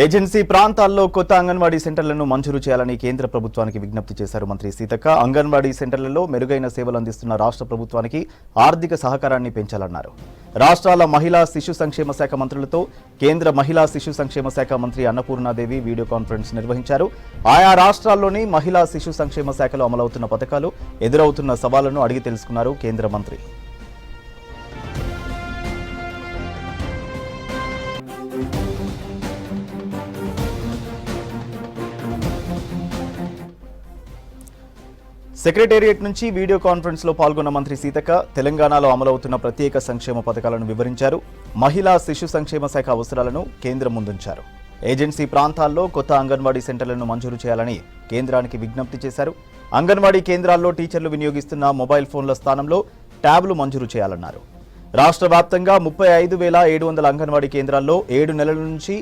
Agency ప్రాంతాల్లో కొత్త అంగన్వాడీ సెంటర్లను మంజూరు చేయాలని కేంద్ర ప్రభుత్వానికి విజ్ఞప్తి చేశారు మంత్రి సీతక్క. అంగన్వాడీ సెంటర్లలో మెరుగైన సేవలు అందిస్తున్న రాష్ట్ర ప్రభుత్వానికి ఆర్థిక సహకారాన్ని పెంచాలన్నారు. రాష్ట్రాల మహిళా శిశు సంక్షేమ శాఖ మంత్రులతో కేంద్ర మహిళా శిశు సంక్షేమ శాఖ మంత్రి అన్నపూర్ణాదేవి వీడియో కాన్ఫరెన్స్ నిర్వహించారు. ఆయా రాష్ట్రాల్లోని మహిళా శిశు సంక్షేమ శాఖలో అమలవుతున్న పథకాలు, ఎదురవుతున్న సవాళ్లను అడిగి తెలుసుకున్నారు కేంద్ర మంత్రి. సెక్రటేరియట్ నుంచి వీడియో కాన్ఫరెన్స్ లో పాల్గొన్న మంత్రి సీతక్క తెలంగాణలో అమలవుతున్న ప్రత్యేక సంక్షేమ పథకాలను వివరించారు. మహిళా శిశు సంక్షేమ శాఖ అవసరాలను కేంద్రం ముందుంచారు. ఏజెన్సీ ప్రాంతాల్లో కొత్త అంగన్వాడీ సెంటర్లను మంజూరు చేయాలని కేంద్రానికి విజ్ఞప్తి చేశారు. అంగన్వాడీ కేంద్రాల్లో టీచర్లు వినియోగిస్తున్న మొబైల్ ఫోన్ల స్థానంలో ట్యాబ్లు మంజూరు చేయాలన్నారు. రాష్ట్ర వ్యాప్తంగా 35,700 అంగన్వాడీ కేంద్రాల్లో 7 నెలల నుంచి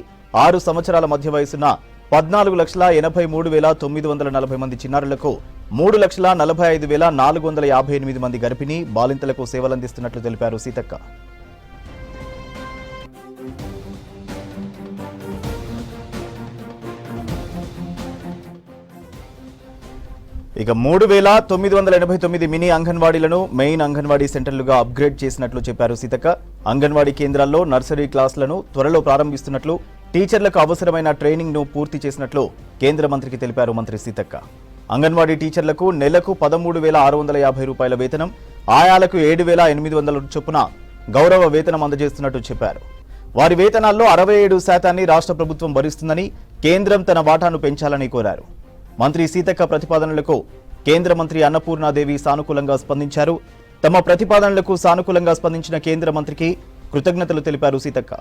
6 సంవత్సరాల మధ్య వయసున్న 14,83,940 మంది చిన్నారులకు 3,45,458 మంది గర్భిణీ బాలింతలకు సేవలందిస్తున్నట్లు తెలిపారు సీతక్క. ఇక 3,989 మినీ అంగన్వాడీలను మెయిన్ అంగన్వాడీ సెంటర్లుగా అప్గ్రేడ్ చేసినట్లు చెప్పారు సీతక్క. అంగన్వాడీ కేంద్రాల్లో నర్సరీ క్లాసులను త్వరలో ప్రారంభిస్తున్నట్లు, టీచర్లకు అవసరమైన ట్రైనింగ్ ను పూర్తి చేసినట్లు కేంద్ర మంత్రికి తెలిపారు మంత్రి సీతక్క. అంగన్వాడీ టీచర్లకు నెలకు 13,650 రూపాయల వేతనం, ఆయాలకు 7,800 చొప్పున గౌరవ వేతనం అందజేస్తున్నట్టు చెప్పారు. వారి వేతనాల్లో 67% రాష్ట్ర ప్రభుత్వం భరిస్తుందని, కేంద్రం తన వాటాను పెంచాలని కోరారు. మంత్రి సీతక్క ప్రతిపాదనలకు కేంద్ర మంత్రి అన్నపూర్ణాదేవి సానుకూలంగా స్పందించారు. తమ ప్రతిపాదనలకు సానుకూలంగా స్పందించిన కేంద్ర మంత్రికి కృతజ్ఞతలు తెలిపారు సీతక్క.